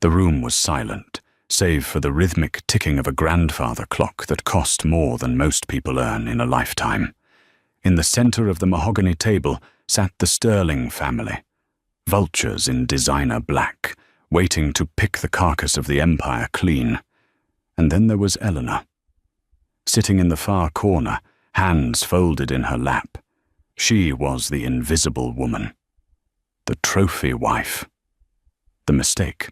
The room was silent, save for the rhythmic ticking of a grandfather clock that cost more than most people earn in a lifetime. In the center of the mahogany table sat the Sterling family, vultures in designer black, waiting to pick the carcass of the empire clean. And then there was Eleanor. Sitting in the far corner, hands folded in her lap. She was the invisible woman. The trophy wife. The mistake.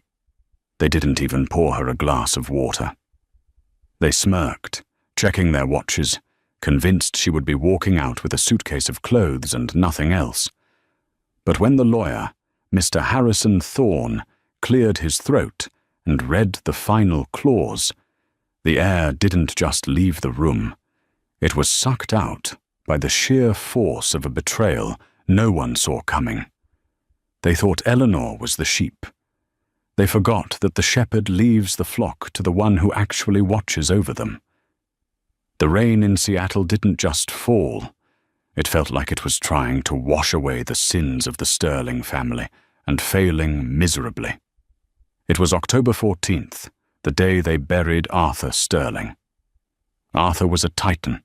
They didn't even pour her a glass of water. They smirked, checking their watches, convinced she would be walking out with a suitcase of clothes and nothing else. But when the lawyer, Mr. Harrison Thorne, cleared his throat and read the final clause, the air didn't just leave the room. It was sucked out by the sheer force of a betrayal no one saw coming. They thought Eleanor was the sheep. They forgot that the shepherd leaves the flock to the one who actually watches over them. The rain in Seattle didn't just fall. It felt like it was trying to wash away the sins of the Sterling family, and failing miserably. It was October 14th, the day they buried Arthur Sterling. Arthur was a titan,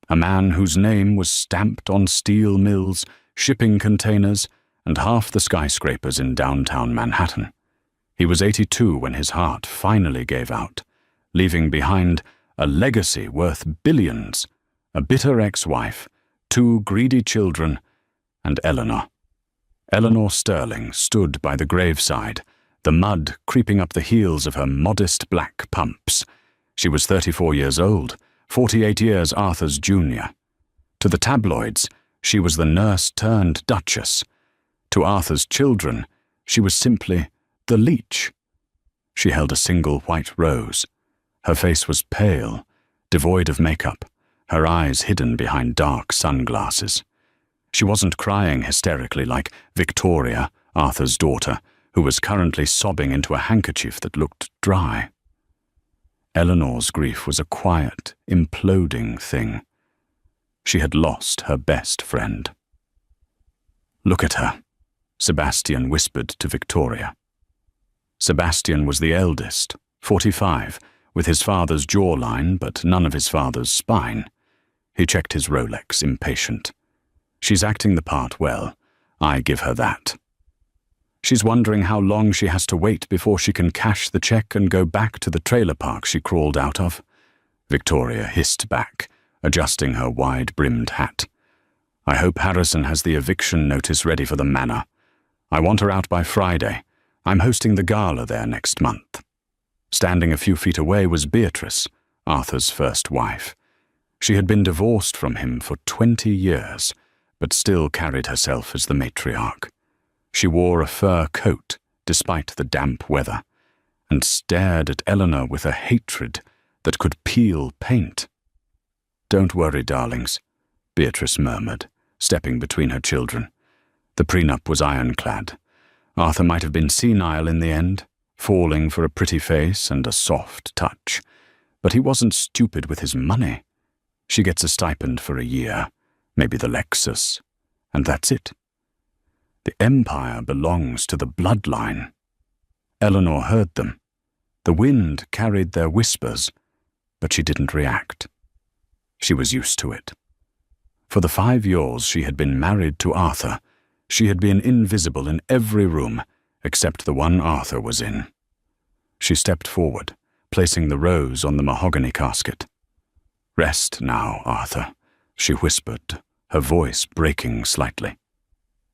a man whose name was stamped on steel mills, shipping containers, and half the skyscrapers in downtown Manhattan. He was 82 when his heart finally gave out, leaving behind a legacy worth billions, a bitter ex-wife, 2 greedy children, and Eleanor. Eleanor Sterling stood by the graveside, the mud creeping up the heels of her modest black pumps. She was 34 years old, 48 years Arthur's junior. To the tabloids, she was the nurse-turned-duchess. To Arthur's children, she was simply the leech. She held a single white rose. Her face was pale, devoid of makeup, her eyes hidden behind dark sunglasses. She wasn't crying hysterically like Victoria, Arthur's daughter, who was currently sobbing into a handkerchief that looked dry. Eleanor's grief was a quiet, imploding thing. She had lost her best friend. "Look at her," Sebastian whispered to Victoria. Sebastian was the eldest, 45, with his father's jawline but none of his father's spine. He checked his Rolex, impatient. "She's acting the part well. I give her that. She's wondering how long she has to wait before she can cash the check and go back to the trailer park she crawled out of." Victoria hissed back, adjusting her wide-brimmed hat. "I hope Harrison has the eviction notice ready for the manor. I want her out by Friday. I'm hosting the gala there next month." Standing a few feet away was Beatrice, Arthur's first wife. She had been divorced from him for 20 years, but still carried herself as the matriarch. She wore a fur coat, despite the damp weather, and stared at Eleanor with a hatred that could peel paint. "Don't worry, darlings," Beatrice murmured, stepping between her children. The prenup was ironclad. Arthur might have been senile in the end, falling for a pretty face and a soft touch, but he wasn't stupid with his money. She gets a stipend for a year, maybe the Lexus, and that's it. The empire belongs to the bloodline. Eleanor heard them. The wind carried their whispers, but she didn't react. She was used to it. For the 5 years she had been married to Arthur, she had been invisible in every room except the one Arthur was in. She stepped forward, placing the rose on the mahogany casket. "Rest now, Arthur," she whispered, her voice breaking slightly.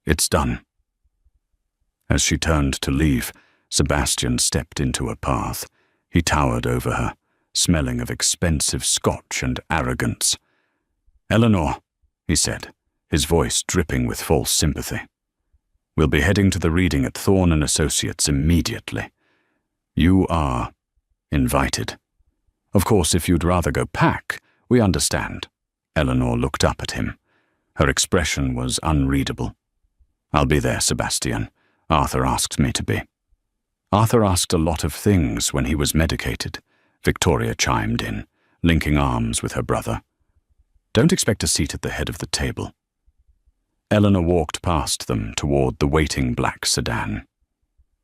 "It's done." As she turned to leave, Sebastian stepped into her path. He towered over her, smelling of expensive scotch and arrogance. "Eleanor," he said, his voice dripping with false sympathy. "We'll be heading to the reading at Thorne & Associates immediately. You are invited. Of course, if you'd rather go pack, we understand." Eleanor looked up at him. Her expression was unreadable. "I'll be there, Sebastian. Arthur asked me to be." "Arthur asked a lot of things when he was medicated," Victoria chimed in, linking arms with her brother. "Don't expect a seat at the head of the table." Eleanor walked past them toward the waiting black sedan.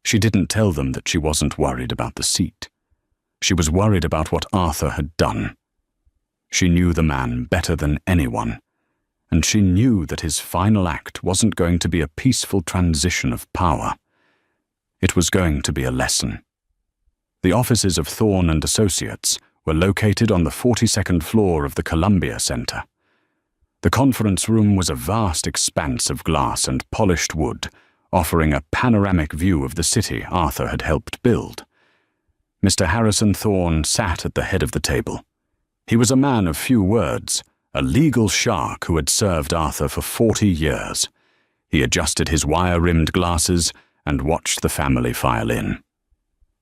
She didn't tell them that she wasn't worried about the seat. She was worried about what Arthur had done. She knew the man better than anyone, and she knew that his final act wasn't going to be a peaceful transition of power. It was going to be a lesson. The offices of Thorne and Associates were located on the 42nd floor of the Columbia Center. The conference room was a vast expanse of glass and polished wood, offering a panoramic view of the city Arthur had helped build. Mr. Harrison Thorne sat at the head of the table. He was a man of few words, a legal shark who had served Arthur for 40 years. He adjusted his wire-rimmed glasses and watched the family file in.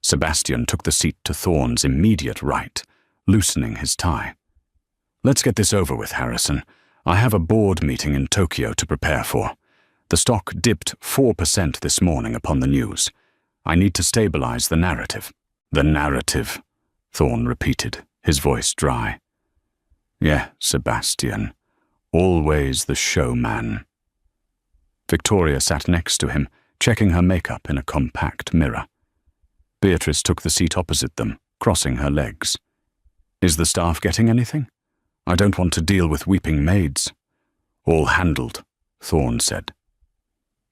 Sebastian took the seat to Thorne's immediate right, loosening his tie. "Let's get this over with, Harrison. I have a board meeting in Tokyo to prepare for. The stock dipped 4% this morning upon the news. I need to stabilize the narrative." "The narrative," Thorne repeated, his voice dry. "Yeah, Sebastian. Always the showman." Victoria sat next to him, checking her makeup in a compact mirror. Beatrice took the seat opposite them, crossing her legs. "Is the staff getting anything? I don't want to deal with weeping maids." "All handled," Thorne said.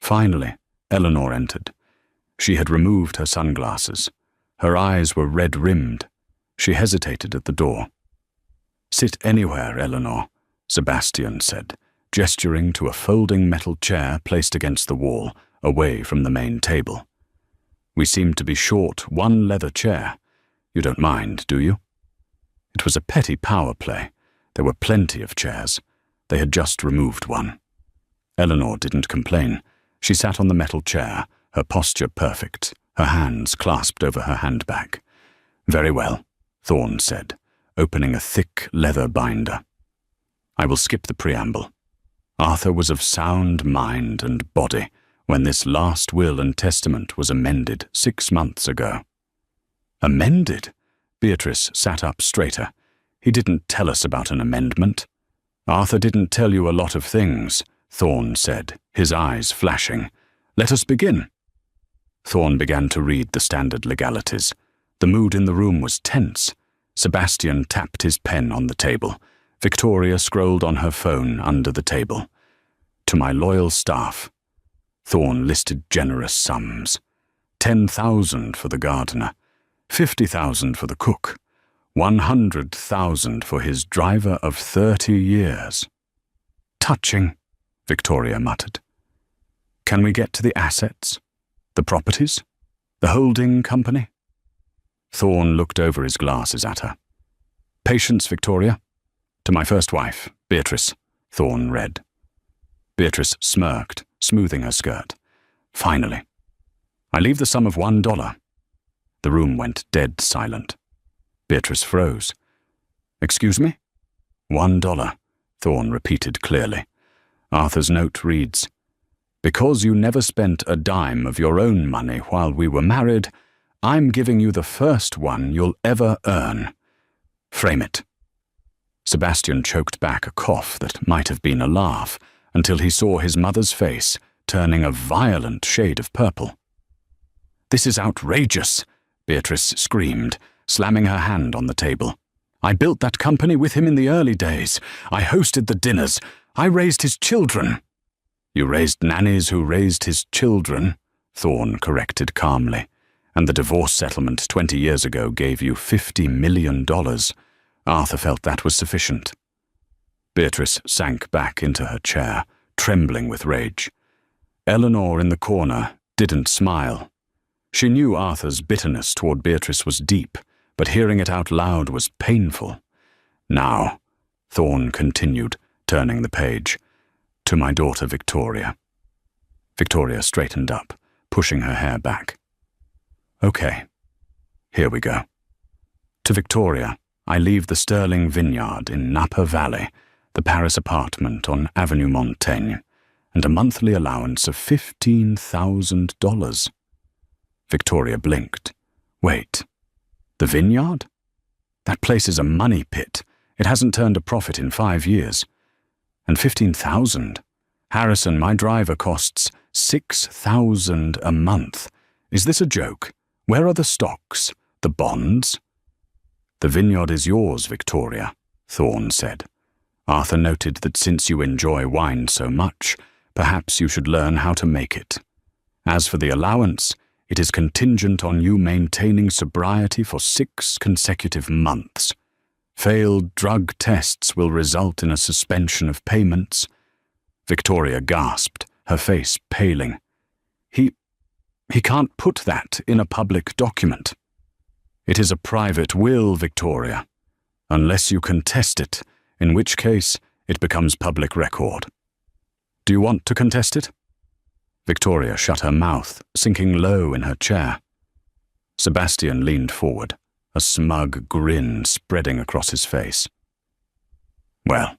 Finally, Eleanor entered. She had removed her sunglasses. Her eyes were red-rimmed. She hesitated at the door. "Sit anywhere, Eleanor," Sebastian said, gesturing to a folding metal chair placed against the wall, away from the main table. "We seem to be short one leather chair. You don't mind, do you?" It was a petty power play. There were plenty of chairs. They had just removed one. Eleanor didn't complain. She sat on the metal chair, her posture perfect, her hands clasped over her handbag. "Very well," Thorne said, opening a thick leather binder. "I will skip the preamble. Arthur was of sound mind and body when this last will and testament was amended 6 months ago." "Amended?" Beatrice sat up straighter. "He didn't tell us about an amendment." "Arthur didn't tell you a lot of things," Thorne said, his eyes flashing. "Let us begin." Thorne began to read the standard legalities. The mood in the room was tense. Sebastian tapped his pen on the table. Victoria scrolled on her phone under the table. "To my loyal staff." Thorne listed generous sums. 10,000 for the gardener, 50,000 for the cook, 100,000 for his driver of 30 years. "Touching," Victoria muttered. "Can we get to the assets? The properties? The holding company?" Thorne looked over his glasses at her. "Patience, Victoria. To my first wife, Beatrice," Thorne read. Beatrice smirked, smoothing her skirt. "Finally. I leave the sum of $1. The room went dead silent. Beatrice froze. "Excuse me?" $1, Thorne repeated clearly. Arthur's note reads, "Because you never spent a dime of your own money while we were married, I'm giving you the first one you'll ever earn. Frame it." Sebastian choked back a cough that might have been a laugh until he saw his mother's face turning a violent shade of purple. "This is outrageous," Beatrice screamed, slamming her hand on the table. "I built that company with him in the early days. I hosted the dinners. I raised his children." "You raised nannies who raised his children," Thorne corrected calmly. "And the divorce settlement 20 years ago gave you $50 million. Arthur felt that was sufficient." Beatrice sank back into her chair, trembling with rage. Eleanor in the corner didn't smile. She knew Arthur's bitterness toward Beatrice was deep, but hearing it out loud was painful. "Now," Thorne continued, turning the page, "to my daughter Victoria." Victoria straightened up, pushing her hair back. "Okay, here we go. To Victoria, I leave the Sterling Vineyard in Napa Valley, the Paris apartment on Avenue Montaigne, and a monthly allowance of $15,000. Victoria blinked. "Wait, the vineyard? That place is a money pit. It hasn't turned a profit in 5 years. And 15,000? Harrison, my driver costs $6,000 a month. Is this a joke? Where are the stocks? The bonds? The vineyard is yours, Victoria, Thorne said. Arthur noted that since you enjoy wine so much, perhaps you should learn how to make it. As for the allowance, it is contingent on you maintaining sobriety for 6 consecutive months. Failed drug tests will result in a suspension of payments. Victoria gasped, her face paling. He can't put that in a public document. It is a private will, Victoria, unless you contest it, in which case it becomes public record. Do you want to contest it? Victoria shut her mouth, sinking low in her chair. Sebastian leaned forward, a smug grin spreading across his face. Well,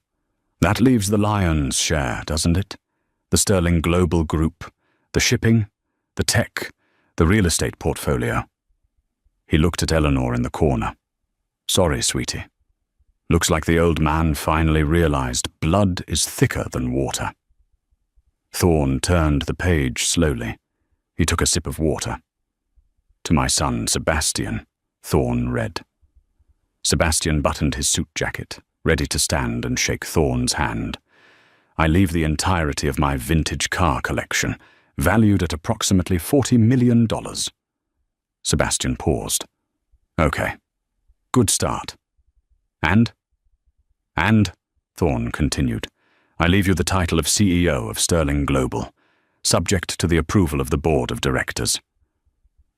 that leaves the lion's share, doesn't it? The Sterling Global Group, the shipping, the tech, the real estate portfolio. He looked at Eleanor in the corner. Sorry, sweetie. Looks like the old man finally realized blood is thicker than water. Thorne turned the page slowly. He took a sip of water. To my son, Sebastian, Thorne read. Sebastian buttoned his suit jacket, ready to stand and shake Thorne's hand. I leave the entirety of my vintage car collection, valued at approximately $40 million. Sebastian paused. Okay. Good start. And, Thorne continued, I leave you the title of CEO of Sterling Global, subject to the approval of the board of directors.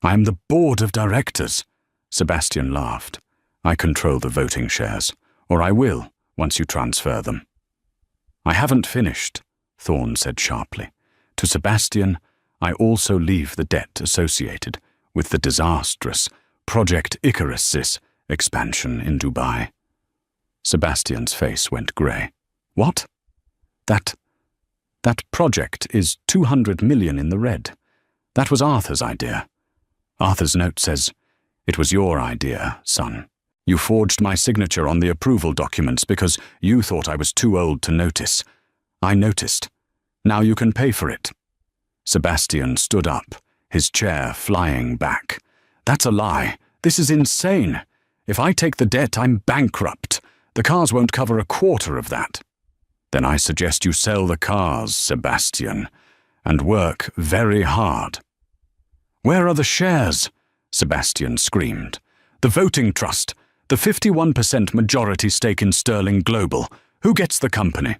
I am the board of directors, Sebastian laughed. I control the voting shares, or I will, once you transfer them. I haven't finished, Thorne said sharply. To Sebastian, I also leave the debt associated with the disastrous Project Icarus expansion in Dubai. Sebastian's face went grey. What? That project is 200 million in the red. That was Arthur's idea. Arthur's note says, it was your idea, son. You forged my signature on the approval documents because you thought I was too old to notice. I noticed. Now you can pay for it. Sebastian stood up, his chair flying back. That's a lie. This is insane. If I take the debt, I'm bankrupt. The cars won't cover a quarter of that. Then I suggest you sell the cars, Sebastian, and work very hard. Where are the shares? Sebastian screamed. The voting trust, the 51% majority stake in Sterling Global. Who gets the company?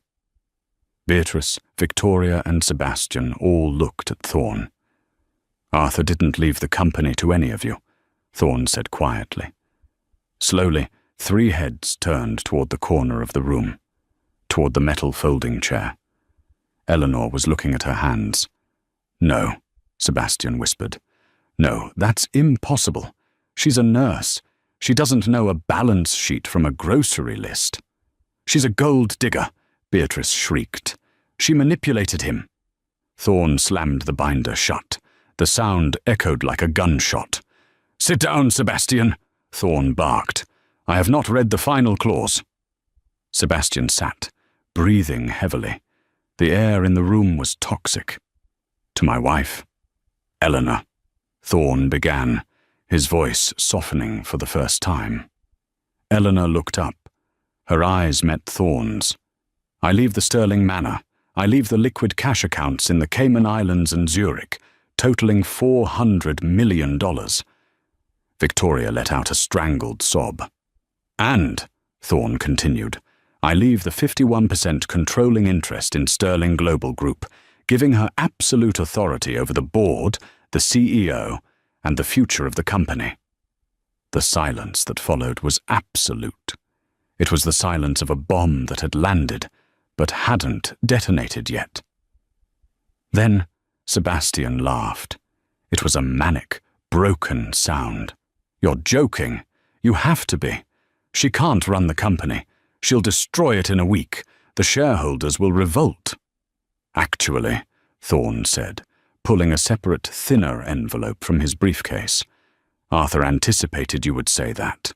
Beatrice, Victoria, and Sebastian all looked at Thorne. Arthur didn't leave the company to any of you, Thorne said quietly. Slowly, 3 heads turned toward the corner of the room, toward the metal folding chair. Eleanor was looking at her hands. No, Sebastian whispered. No, that's impossible. She's a nurse. She doesn't know a balance sheet from a grocery list. She's a gold digger, Beatrice shrieked. She manipulated him. Thorne slammed the binder shut. The sound echoed like a gunshot. Sit down, Sebastian, Thorne barked. I have not read the final clause. Sebastian sat, breathing heavily. The air in the room was toxic. To my wife, Eleanor, Thorne began, his voice softening for the first time. Eleanor looked up. Her eyes met Thorne's. I leave the Sterling Manor. I leave the liquid cash accounts in the Cayman Islands and Zurich, totaling $400 million. Victoria let out a strangled sob. And, Thorne continued, I leave the 51% controlling interest in Sterling Global Group, giving her absolute authority over the board, the CEO, and the future of the company. The silence that followed was absolute. It was the silence of a bomb that had landed, but hadn't detonated yet. Then Sebastian laughed. It was a manic, broken sound. You're joking. You have to be. She can't run the company. She'll destroy it in a week. The shareholders will revolt. Actually, Thorne said, pulling a separate, thinner envelope from his briefcase. Arthur anticipated you would say that,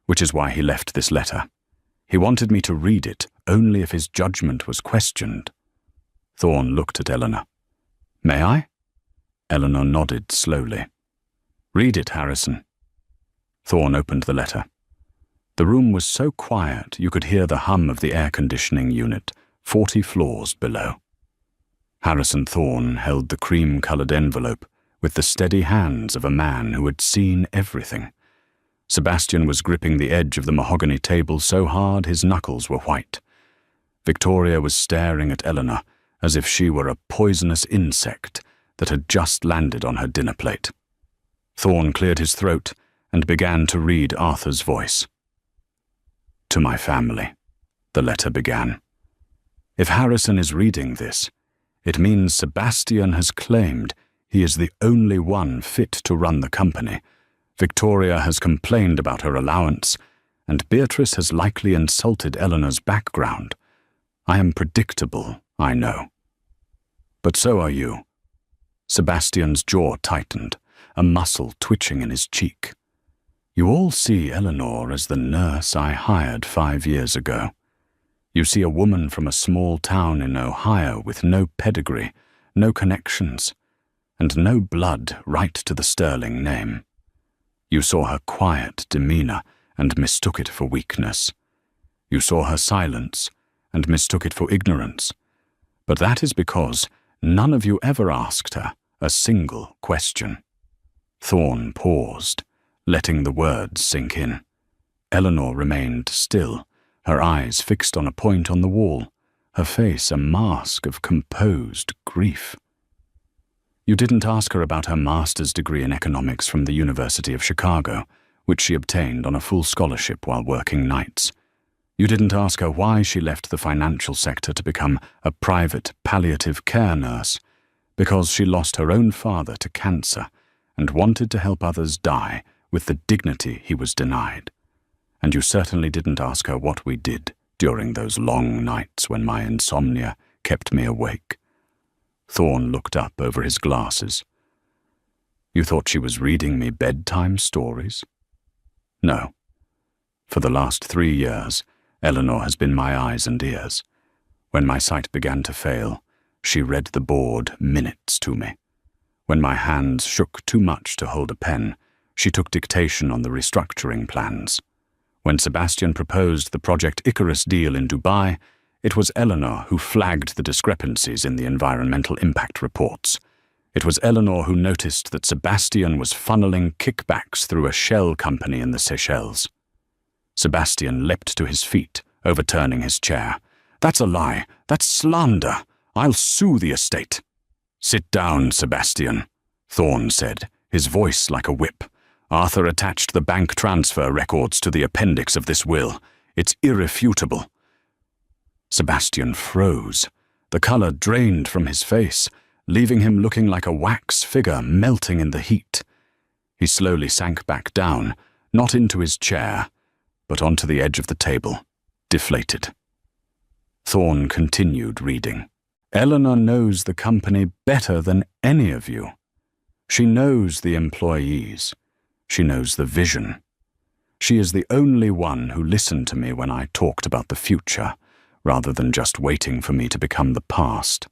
which is why he left this letter. He wanted me to read it only if his judgment was questioned. Thorne looked at Eleanor. May I? Eleanor nodded slowly. "Read it, Harrison." Thorne opened the letter. The room was so quiet you could hear the hum of the air conditioning unit 40 floors below. Harrison Thorne held the cream-colored envelope with the steady hands of a man who had seen everything. Sebastian was gripping the edge of the mahogany table so hard his knuckles were white. Victoria was staring at Eleanor as if she were a poisonous insect that had just landed on her dinner plate. Thorne cleared his throat and began to read Arthur's voice. "To my family," the letter began. "If Harrison is reading this, it means Sebastian has claimed he is the only one fit to run the company. Victoria has complained about her allowance, and Beatrice has likely insulted Eleanor's background. I am predictable, I know. But so are you." Sebastian's jaw tightened, a muscle twitching in his cheek. "You all see Eleanor as the nurse I hired 5 years ago. You see a woman from a small town in Ohio with no pedigree, no connections, and no blood right to the Sterling name. You saw her quiet demeanor and mistook it for weakness. You saw her silence and mistook it for ignorance. But that is because none of you ever asked her a single question." Thorne paused, letting the words sink in. Eleanor remained still, her eyes fixed on a point on the wall, her face a mask of composed grief. "You didn't ask her about her master's degree in economics from the University of Chicago, which she obtained on a full scholarship while working nights. You didn't ask her why she left the financial sector to become a private palliative care nurse, because she lost her own father to cancer and wanted to help others die with the dignity he was denied. And you certainly didn't ask her what we did during those long nights when my insomnia kept me awake." Thorne looked up over his glasses. "You thought she was reading me bedtime stories?" "No. For the last 3 years, Eleanor has been my eyes and ears. When my sight began to fail, she read the board minutes to me. When my hands shook too much to hold a pen, she took dictation on the restructuring plans. When Sebastian proposed the Project Icarus deal in Dubai, it was Eleanor who flagged the discrepancies in the environmental impact reports. It was Eleanor who noticed that Sebastian was funneling kickbacks through a shell company in the Seychelles." Sebastian leapt to his feet, overturning his chair. "That's a lie. That's slander. I'll sue the estate." "Sit down, Sebastian," Thorne said, his voice like a whip. "Arthur attached the bank transfer records to the appendix of this will. It's irrefutable." Sebastian froze. The color drained from his face, leaving him looking like a wax figure melting in the heat. He slowly sank back down, not into his chair, but onto the edge of the table, deflated. Thorne continued reading. "Eleanor knows the company better than any of you. She knows the employees. She knows the vision. She is the only one who listened to me when I talked about the future, rather than just waiting for me to become the past.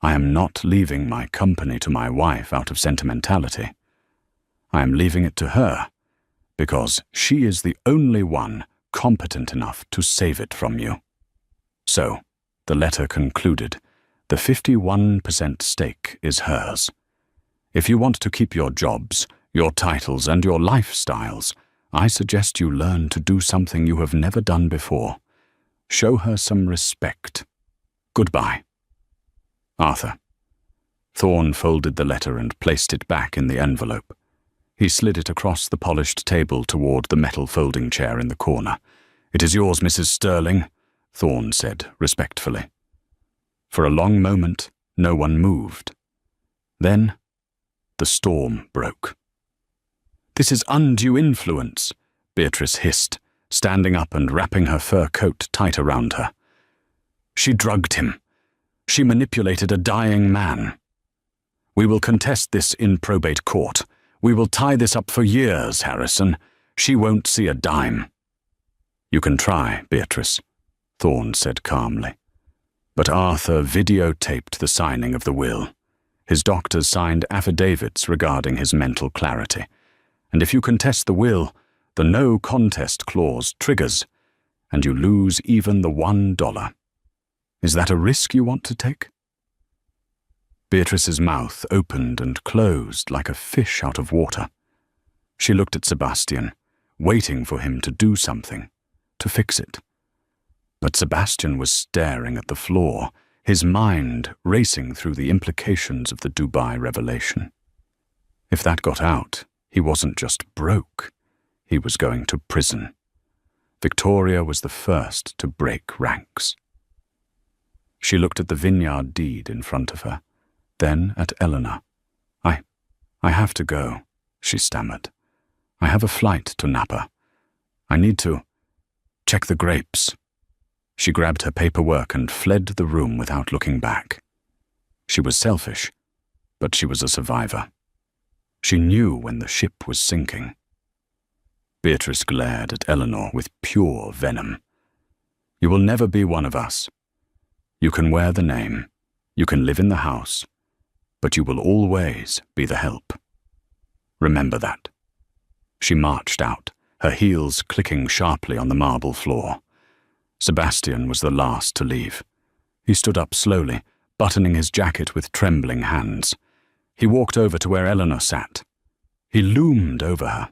I am not leaving my company to my wife out of sentimentality. I am leaving it to her, because she is the only one competent enough to save it from you." So, the letter concluded, the 51% stake is hers. If you want to keep your jobs, your titles, and your lifestyles, I suggest you learn to do something you have never done before. Show her some respect. Goodbye. Arthur. Thorne folded the letter and placed it back in the envelope. He slid it across the polished table toward the metal folding chair in the corner. "It is yours, Mrs. Sterling," Thorne said respectfully. For a long moment, no one moved. Then, the storm broke. "This is undue influence," Beatrice hissed, standing up and wrapping her fur coat tight around her. "She drugged him. She manipulated a dying man. We will contest this in probate court. We will tie this up for years, Harrison. She won't see a dime." "You can try, Beatrice," Thorne said calmly. But Arthur videotaped the signing of the will. His doctors signed affidavits regarding his mental clarity, and if you contest the will, the no contest clause triggers, and you lose even the $1. Is that a risk you want to take? Beatrice's mouth opened and closed like a fish out of water. She looked at Sebastian, waiting for him to do something, to fix it. But Sebastian was staring at the floor, his mind racing through the implications of the Dubai revelation. If that got out, he wasn't just broke, he was going to prison. Victoria was the first to break ranks. She looked at the vineyard deed in front of her, then at Eleanor. I have to go, she stammered. I have a flight to Napa. I need to check the grapes. She grabbed her paperwork and fled the room without looking back. She was selfish, but she was a survivor. She knew when the ship was sinking. Beatrice glared at Eleanor with pure venom. You will never be one of us. You can wear the name, you can live in the house, but you will always be the help. Remember that. She marched out, her heels clicking sharply on the marble floor. Sebastian was the last to leave. He stood up slowly, buttoning his jacket with trembling hands. He walked over to where Eleanor sat. He loomed over her,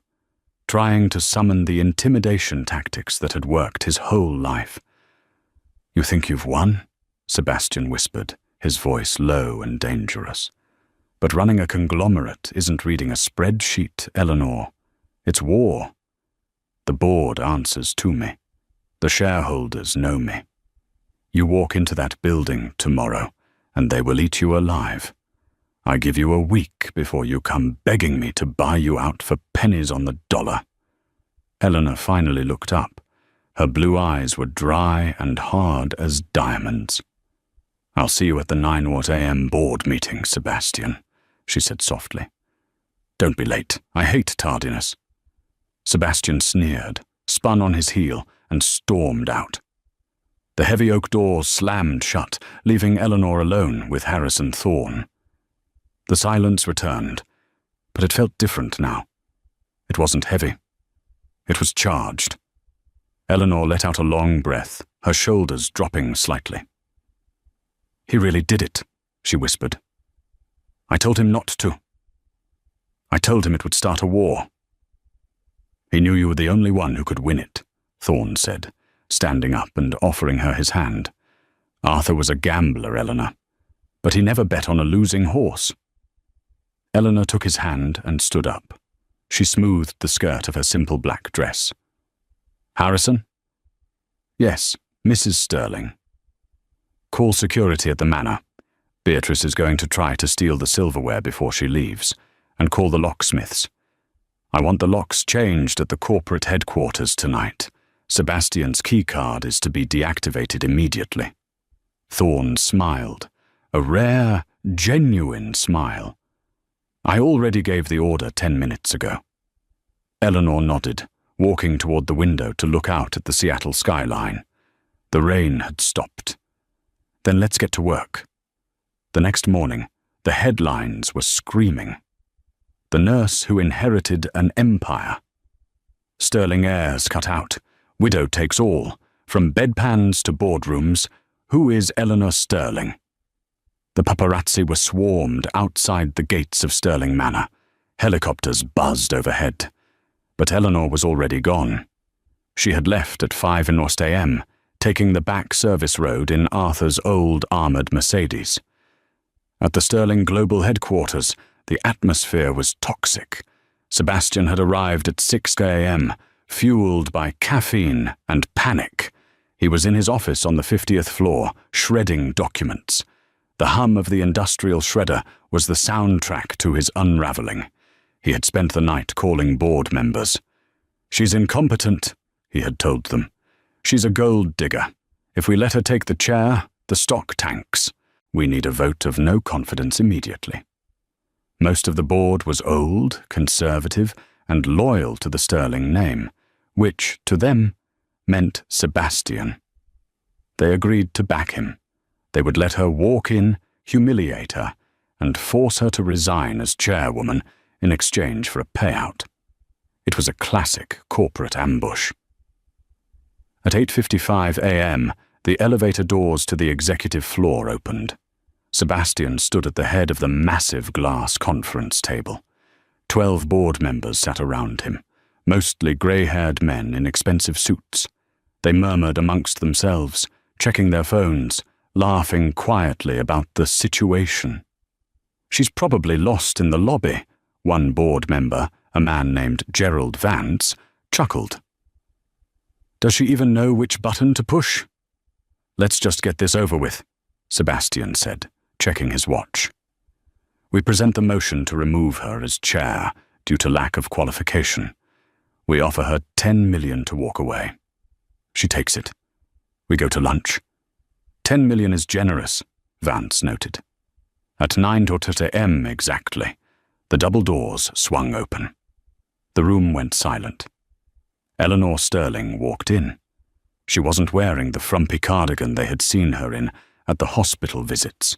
trying to summon the intimidation tactics that had worked his whole life. You think you've won? Sebastian whispered, his voice low and dangerous. But running a conglomerate isn't reading a spreadsheet, Eleanor. It's war. The board answers to me. The shareholders know me. You walk into that building tomorrow, and they will eat you alive. I give you a week before you come begging me to buy you out for pennies on the dollar. Eleanor finally looked up. Her blue eyes were dry and hard as diamonds. I'll see you at the 9 a.m. board meeting, Sebastian, she said softly. Don't be late. I hate tardiness. Sebastian sneered, spun on his heel, and stormed out. The heavy oak doors slammed shut, leaving Eleanor alone with Harrison Thorne. The silence returned, but it felt different now. It wasn't heavy. It was charged. Eleanor let out a long breath, her shoulders dropping slightly. He really did it, she whispered. I told him not to. I told him it would start a war. He knew you were the only one who could win it, Thorne said, standing up and offering her his hand. Arthur was a gambler, Eleanor, but he never bet on a losing horse. Eleanor took his hand and stood up. She smoothed the skirt of her simple black dress. Harrison? Yes, Mrs. Sterling. Call security at the manor. Beatrice is going to try to steal the silverware before she leaves, and call the locksmiths. I want the locks changed at the corporate headquarters tonight. Sebastian's keycard is to be deactivated immediately. Thorne smiled, a rare, genuine smile. I already gave the order 10 minutes ago. Eleanor nodded, walking toward the window to look out at the Seattle skyline. The rain had stopped. Then let's get to work. The next morning, the headlines were screaming. The nurse who inherited an empire. Sterling heirs cut out. Widow takes all. From bedpans to boardrooms. Who is Eleanor Sterling? The paparazzi were swarmed outside the gates of Sterling Manor. Helicopters buzzed overhead. But Eleanor was already gone. She had left at 5 a.m., taking the back service road in Arthur's old armored Mercedes. At the Sterling Global headquarters, the atmosphere was toxic. Sebastian had arrived at 6 a.m., fueled by caffeine and panic. He was in his office on the 50th floor, shredding documents. The hum of the industrial shredder was the soundtrack to his unraveling. He had spent the night calling board members. She's incompetent, he had told them. She's a gold digger. If we let her take the chair, the stock tanks. We need a vote of no confidence immediately. Most of the board was old, conservative, and loyal to the Sterling name, which, to them, meant Sebastian. They agreed to back him. They would let her walk in, humiliate her, and force her to resign as chairwoman in exchange for a payout. It was a classic corporate ambush. At 8:55 a.m., the elevator doors to the executive floor opened. Sebastian stood at the head of the massive glass conference table. 12 board members sat around him, mostly grey-haired men in expensive suits. They murmured amongst themselves, checking their phones, laughing quietly about the situation. "She's probably lost in the lobby," one board member, a man named Gerald Vance, chuckled. "Does she even know which button to push?" "Let's just get this over with," Sebastian said, checking his watch. "We present the motion to remove her as chair due to lack of qualification. We offer her $10 million to walk away. She takes it. We go to lunch." $10 million is generous," Vance noted. At 9:30 a.m. exactly, the double doors swung open. The room went silent. Eleanor Sterling walked in. She wasn't wearing the frumpy cardigan they had seen her in at the hospital visits.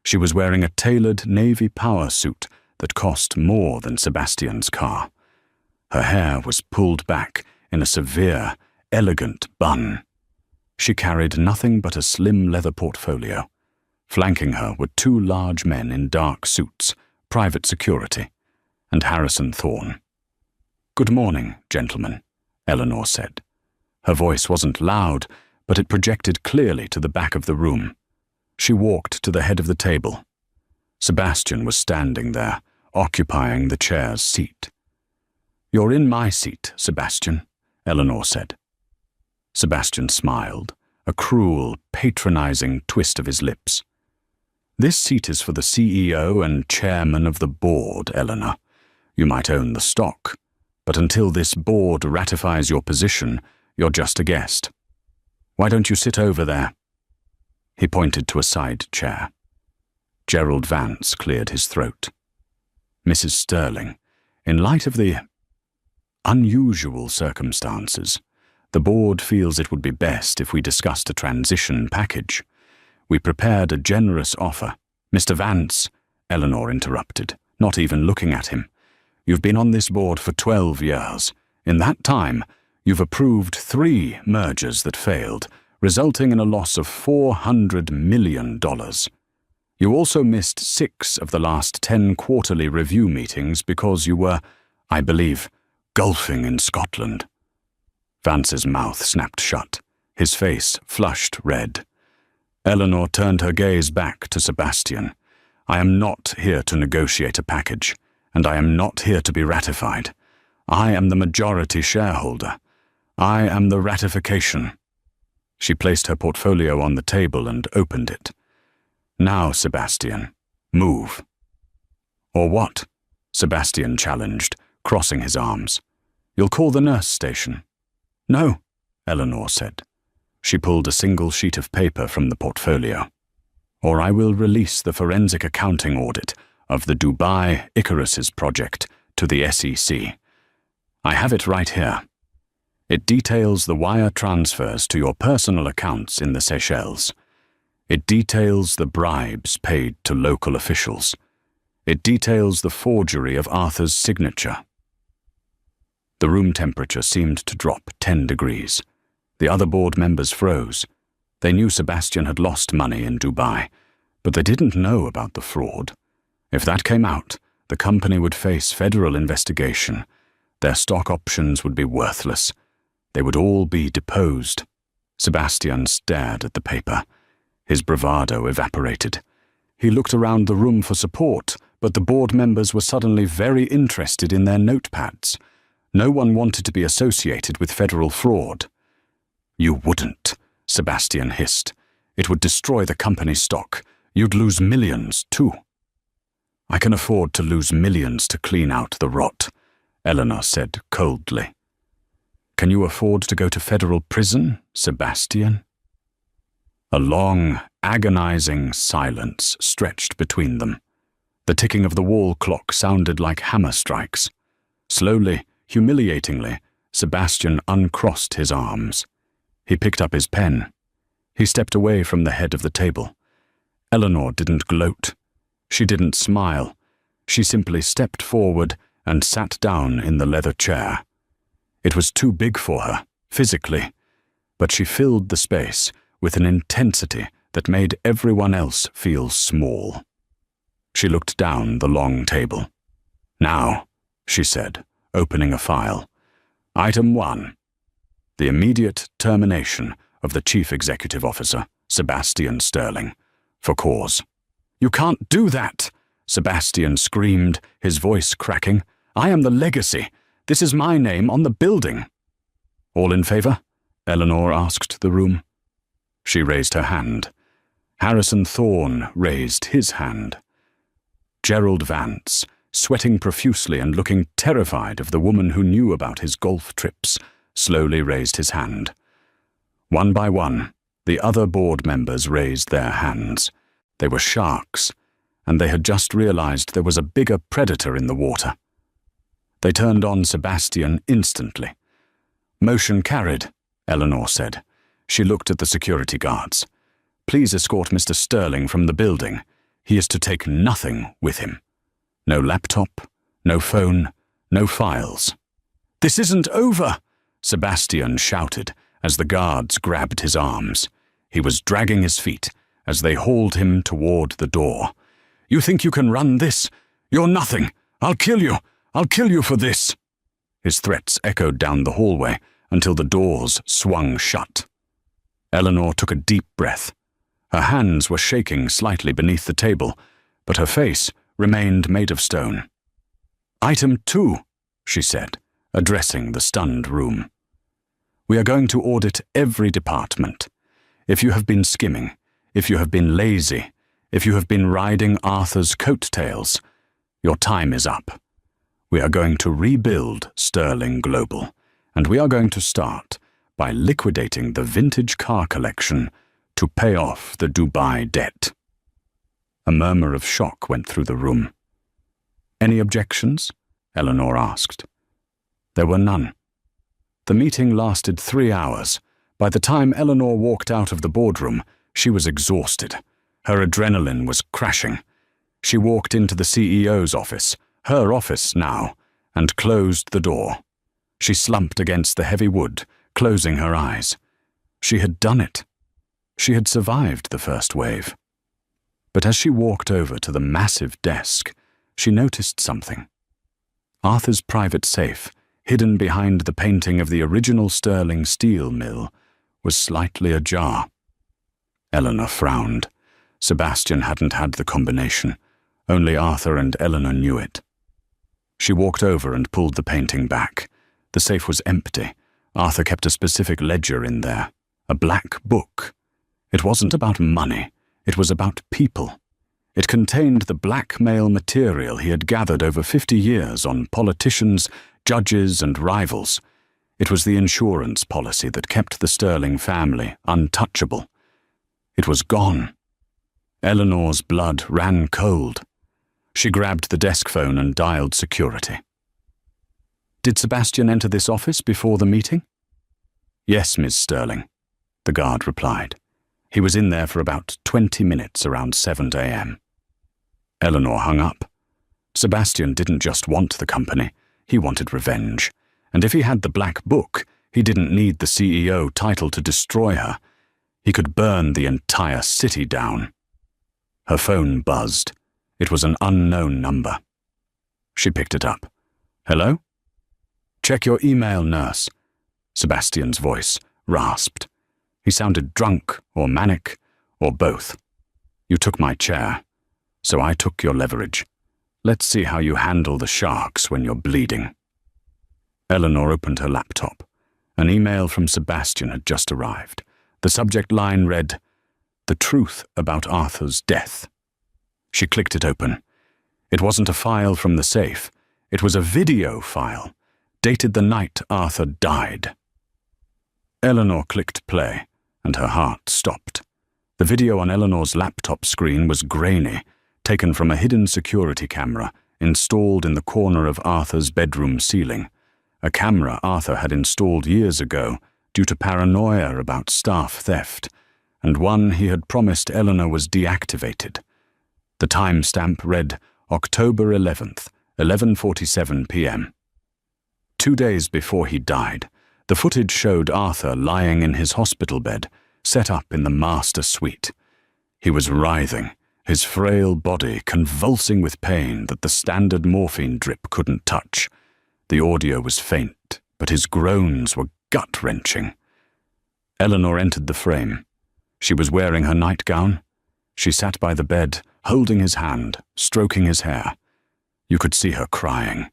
She was wearing a tailored navy power suit that cost more than Sebastian's car. Her hair was pulled back in a severe, elegant bun. She carried nothing but a slim leather portfolio. Flanking her were 2 large men in dark suits, private security, and Harrison Thorne. "Good morning, gentlemen," Eleanor said. Her voice wasn't loud, but it projected clearly to the back of the room. She walked to the head of the table. Sebastian was standing there, occupying the chair's seat. "You're in my seat, Sebastian," Eleanor said. Sebastian smiled, a cruel, patronizing twist of his lips. "This seat is for the CEO and chairman of the board, Eleanor. You might own the stock, but until this board ratifies your position, you're just a guest. Why don't you sit over there?" He pointed to a side chair. Gerald Vance cleared his throat. "Mrs. Sterling, in light of the unusual circumstances, the board feels it would be best if we discussed a transition package. We prepared a generous offer." "Mr. Vance," Eleanor interrupted, not even looking at him. "You've been on this board for 12 years. In that time, you've approved 3 mergers that failed, resulting in a loss of $400 million. You also missed 6 of the last 10 quarterly review meetings because you were, I believe, golfing in Scotland." Vance's mouth snapped shut. His face flushed red. Eleanor turned her gaze back to Sebastian. "I am not here to negotiate a package, and I am not here to be ratified. I am the majority shareholder. I am the ratification." She placed her portfolio on the table and opened it. "Now, Sebastian, move." "Or what?" Sebastian challenged, crossing his arms. "You'll call the nurse station." "No," Eleanor said. She pulled a single sheet of paper from the portfolio. "Or I will release the forensic accounting audit of the Dubai Icarus's project to the SEC. I have it right here. It details the wire transfers to your personal accounts in the Seychelles. It details the bribes paid to local officials. It details the forgery of Arthur's signature." The room temperature seemed to drop 10 degrees. The other board members froze. They knew Sebastian had lost money in Dubai, but they didn't know about the fraud. If that came out, the company would face federal investigation. Their stock options would be worthless. They would all be deposed. Sebastian stared at the paper. His bravado evaporated. He looked around the room for support, but the board members were suddenly very interested in their notepads. No one wanted to be associated with federal fraud. "You wouldn't," Sebastian hissed. "It would destroy the company's stock. You'd lose millions, too." "I can afford to lose millions to clean out the rot," Eleanor said coldly. "Can you afford to go to federal prison, Sebastian?" A long, agonizing silence stretched between them. The ticking of the wall clock sounded like hammer strikes. Slowly, humiliatingly, Sebastian uncrossed his arms. He picked up his pen. He stepped away from the head of the table. Eleanor didn't gloat. She didn't smile. She simply stepped forward and sat down in the leather chair. It was too big for her, physically, but she filled the space with an intensity that made everyone else feel small. She looked down the long table. "Now," she said, opening a file. "Item 1. The immediate termination of the Chief Executive Officer, Sebastian Sterling, for cause." "You can't do that!" Sebastian screamed, his voice cracking. "I am the legacy. This is my name on the building." "All in favor?" Eleanor asked the room. She raised her hand. Harrison Thorne raised his hand. Gerald Vance, sweating profusely and looking terrified of the woman who knew about his golf trips, slowly raised his hand. One by one, the other board members raised their hands. They were sharks, and they had just realized there was a bigger predator in the water. They turned on Sebastian instantly. "Motion carried," Eleanor said. She looked at the security guards. "Please escort Mr. Sterling from the building. He is to take nothing with him. No laptop, no phone, no files." "This isn't over!" Sebastian shouted as the guards grabbed his arms. He was dragging his feet as they hauled him toward the door. "You think you can run this? You're nothing! I'll kill you! I'll kill you for this!" His threats echoed down the hallway until the doors swung shut. Eleanor took a deep breath. Her hands were shaking slightly beneath the table, but her face remained made of stone. "Item 2, she said, addressing the stunned room. "We are going to audit every department. If you have been skimming, if you have been lazy, if you have been riding Arthur's coattails, your time is up. We are going to rebuild Sterling Global, and we are going to start by liquidating the vintage car collection to pay off the Dubai debt." A murmur of shock went through the room. "Any objections?" Eleanor asked. There were none. The meeting lasted 3 hours. By the time Eleanor walked out of the boardroom, she was exhausted. Her adrenaline was crashing. She walked into the CEO's office, her office now, and closed the door. She slumped against the heavy wood, closing her eyes. She had done it. She had survived the first wave. But as she walked over to the massive desk, she noticed something. Arthur's private safe, hidden behind the painting of the original Sterling steel mill, was slightly ajar. Eleanor frowned. Sebastian hadn't had the combination. Only Arthur and Eleanor knew it. She walked over and pulled the painting back. The safe was empty. Arthur kept a specific ledger in there, a black book. It wasn't about money. It was about people. It contained the blackmail material he had gathered over 50 years on politicians, judges, and rivals. It was the insurance policy that kept the Sterling family untouchable. It was gone. Eleanor's blood ran cold. She grabbed the desk phone and dialed security. "Did Sebastian enter this office before the meeting?" "Yes, Miss Sterling," the guard replied. "He was in there for about 20 minutes around 7 a.m. Eleanor hung up. Sebastian didn't just want the company, he wanted revenge. And if he had the black book, he didn't need the CEO title to destroy her. He could burn the entire city down. Her phone buzzed. It was an unknown number. She picked it up. "Hello?" "Check your email, nurse." Sebastian's voice rasped. He sounded drunk or manic, or both. "You took my chair, so I took your leverage. Let's see how you handle the sharks when you're bleeding." Eleanor opened her laptop. An email from Sebastian had just arrived. The subject line read, "The truth about Arthur's death." She clicked it open. It wasn't a file from the safe. It was a video file, dated the night Arthur died. Eleanor clicked play, and her heart stopped. The video on Eleanor's laptop screen was grainy, taken from a hidden security camera installed in the corner of Arthur's bedroom ceiling, a camera Arthur had installed years ago due to paranoia about staff theft, and one he had promised Eleanor was deactivated. The timestamp read October 11th, 11:47 p.m. 2 days before he died, the footage showed Arthur lying in his hospital bed, set up in the master suite. He was writhing, his frail body convulsing with pain that the standard morphine drip couldn't touch. The audio was faint, but his groans were gut-wrenching. Eleanor entered the frame. She was wearing her nightgown. She sat by the bed, holding his hand, stroking his hair. You could see her crying.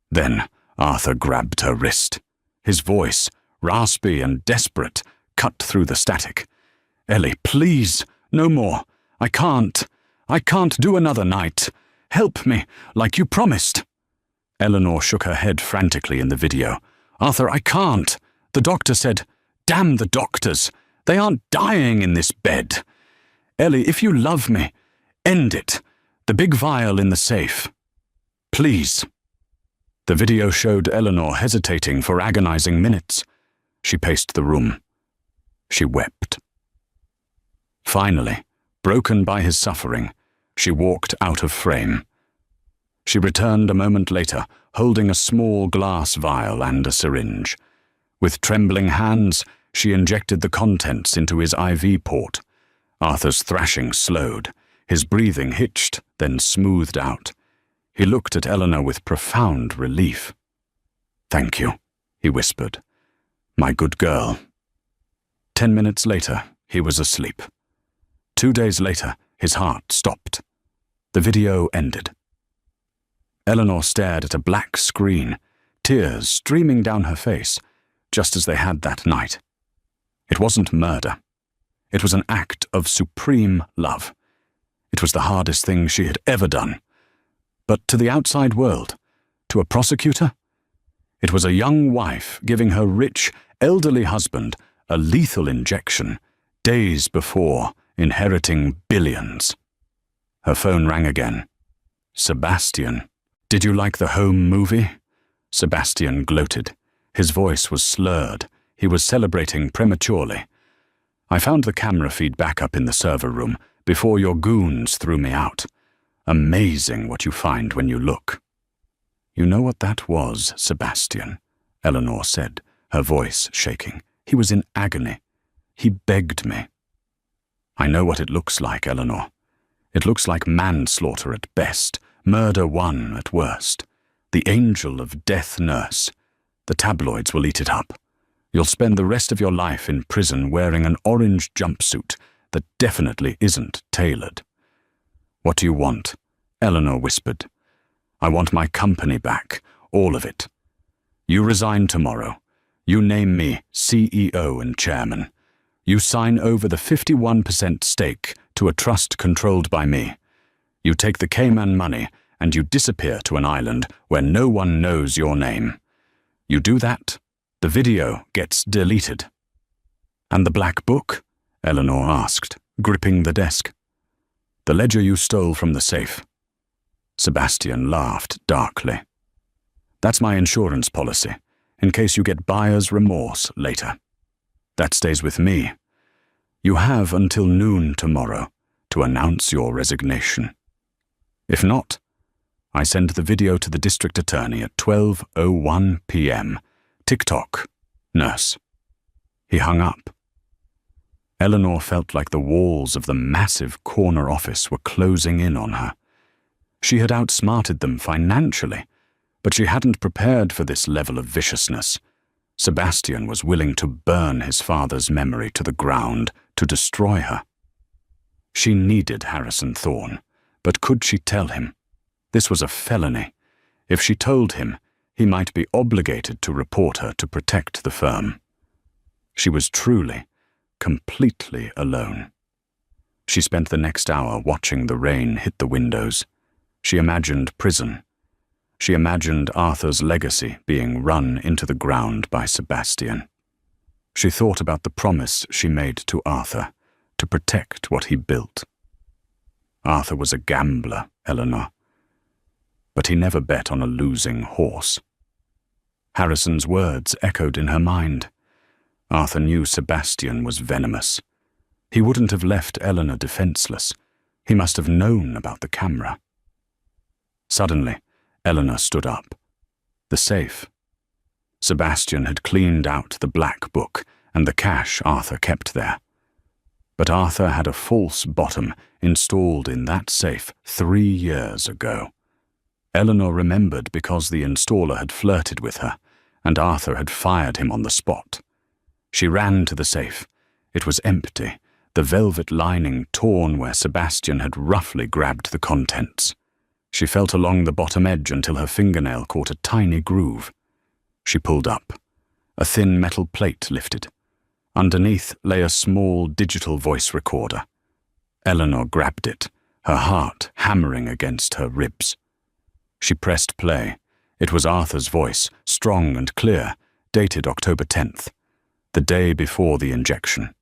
Then Arthur grabbed her wrist. His voice, raspy and desperate, cut through the static. "Ellie, please, no more. I can't do another night. Help me, like you promised." Eleanor shook her head frantically in the video. "Arthur, I can't. The doctor said, damn the doctors. They aren't dying in this bed. Ellie, if you love me, end it. The big vial in the safe. Please." The video showed Eleanor hesitating for agonizing minutes. She paced the room. She wept. Finally, broken by his suffering, she walked out of frame. She returned a moment later, holding a small glass vial and a syringe. With trembling hands, she injected the contents into his IV port. Arthur's thrashing slowed. His breathing hitched, then smoothed out. He looked at Eleanor with profound relief. "Thank you," he whispered. "My good girl." 10 minutes later, he was asleep. 2 days later, his heart stopped. The video ended. Eleanor stared at a black screen, tears streaming down her face, just as they had that night. It wasn't murder. It was an act of supreme love. It was the hardest thing she had ever done. But to the outside world, to a prosecutor, it was a young wife giving her rich, elderly husband a lethal injection days before inheriting billions. Her phone rang again. "Sebastian, did you like the home movie?" Sebastian gloated. His voice was slurred. He was celebrating prematurely. "I found the camera feed back up in the server room before your goons threw me out. Amazing what you find when you look." "You know what that was, Sebastian," Eleanor said, her voice shaking. "He was in agony. He begged me." "I know what it looks like, Eleanor. It looks like manslaughter at best, murder one at worst. The angel of death nurse. The tabloids will eat it up. You'll spend the rest of your life in prison wearing an orange jumpsuit that definitely isn't tailored." "What do you want?" Eleanor whispered. "I want my company back, all of it. You resign tomorrow. You name me CEO and chairman. You sign over the 51% stake to a trust controlled by me. You take the Cayman money and you disappear to an island where no one knows your name. You do that, the video gets deleted." "And the black book?" Eleanor asked, gripping the desk. "The ledger you stole from the safe." Sebastian laughed darkly. "That's my insurance policy, in case you get buyer's remorse later. That stays with me. You have until noon tomorrow to announce your resignation. If not, I send the video to the district attorney at 12:01 p.m. TikTok, nurse." He hung up. Eleanor felt like the walls of the massive corner office were closing in on her. She had outsmarted them financially, but she hadn't prepared for this level of viciousness. Sebastian was willing to burn his father's memory to the ground to destroy her. She needed Harrison Thorne, but could she tell him? This was a felony. If she told him, he might be obligated to report her to protect the firm. She was truly, completely alone. She spent the next hour watching the rain hit the windows. She imagined prison. She imagined Arthur's legacy being run into the ground by Sebastian. She thought about the promise she made to Arthur to protect what he built. Arthur was a gambler, Eleanor, but he never bet on a losing horse. Harrison's words echoed in her mind. Arthur knew Sebastian was venomous. He wouldn't have left Eleanor defenseless. He must have known about the camera. Suddenly, Eleanor stood up. The safe. Sebastian had cleaned out the black book and the cash Arthur kept there. But Arthur had a false bottom installed in that safe 3 years ago. Eleanor remembered because the installer had flirted with her, and Arthur had fired him on the spot. She ran to the safe. It was empty, the velvet lining torn where Sebastian had roughly grabbed the contents. She felt along the bottom edge until her fingernail caught a tiny groove. She pulled up. A thin metal plate lifted. Underneath lay a small digital voice recorder. Eleanor grabbed it, her heart hammering against her ribs. She pressed play. It was Arthur's voice, strong and clear, dated October 10th, the day before the injection.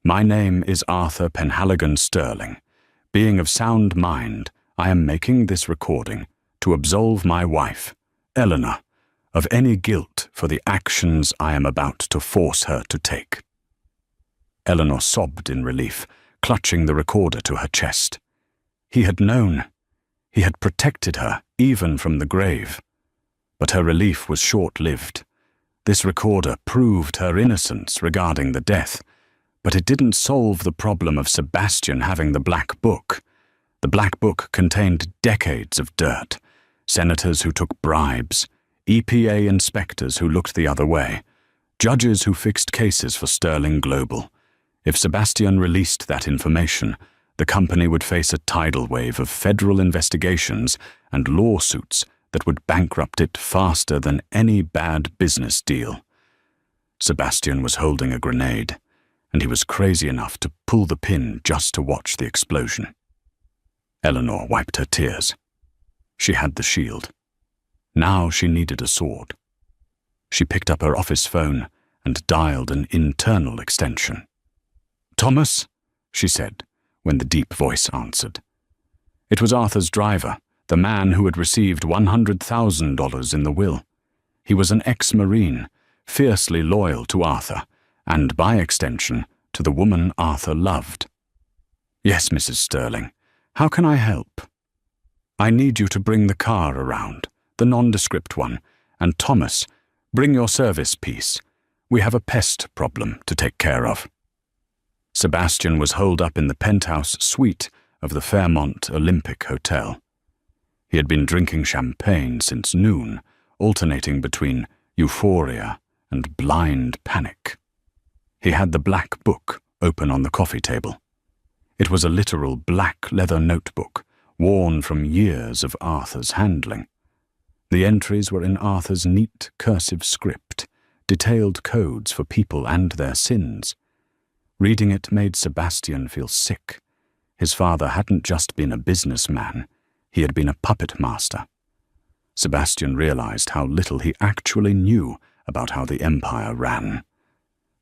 "My name is Arthur Penhaligon Sterling. Being of sound mind, I am making this recording to absolve my wife, Eleanor, of any guilt for the actions I am about to force her to take." Eleanor sobbed in relief, clutching the recorder to her chest. He had known. He had protected her, even from the grave. But her relief was short-lived. This recorder proved her innocence regarding the death, but it didn't solve the problem of Sebastian having the black book. The black book contained decades of dirt, senators who took bribes, EPA inspectors who looked the other way, judges who fixed cases for Sterling Global. If Sebastian released that information, the company would face a tidal wave of federal investigations and lawsuits that would bankrupt it faster than any bad business deal. Sebastian was holding a grenade, and he was crazy enough to pull the pin just to watch the explosion. Eleanor wiped her tears. She had the shield. Now she needed a sword. She picked up her office phone and dialed an internal extension. "Thomas," she said, when the deep voice answered. It was Arthur's driver, the man who had received $100,000 in the will. He was an ex-Marine, fiercely loyal to Arthur, and by extension, to the woman Arthur loved. "Yes, Mrs. Sterling. How can I help?" "I need you to bring the car around, the nondescript one, and Thomas, bring your service piece. We have a pest problem to take care of." Sebastian was holed up in the penthouse suite of the Fairmont Olympic Hotel. He had been drinking champagne since noon, alternating between euphoria and blind panic. He had the black book open on the coffee table. It was a literal black leather notebook, worn from years of Arthur's handling. The entries were in Arthur's neat cursive script, detailed codes for people and their sins. Reading it made Sebastian feel sick. His father hadn't just been a businessman, he had been a puppet master. Sebastian realized how little he actually knew about how the empire ran.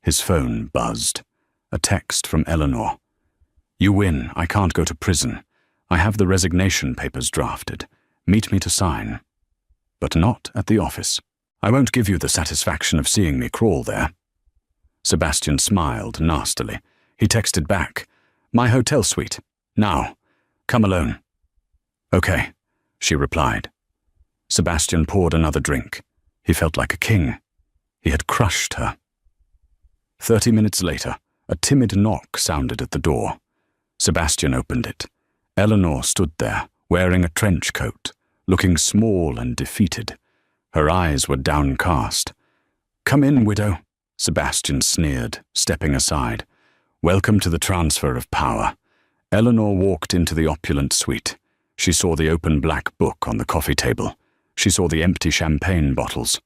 His phone buzzed. A text from Eleanor. "You win. I can't go to prison. I have the resignation papers drafted. Meet me to sign. But not at the office. I won't give you the satisfaction of seeing me crawl there." Sebastian smiled nastily. He texted back, "My hotel suite. Now. Come alone." "Okay," she replied. Sebastian poured another drink. He felt like a king. He had crushed her. 30 minutes later, a timid knock sounded at the door. Sebastian opened it. Eleanor stood there, wearing a trench coat, looking small and defeated. Her eyes were downcast. "Come in, widow," Sebastian sneered, stepping aside. "Welcome to the transfer of power." Eleanor walked into the opulent suite. She saw the open black book on the coffee table. She saw the empty champagne bottles.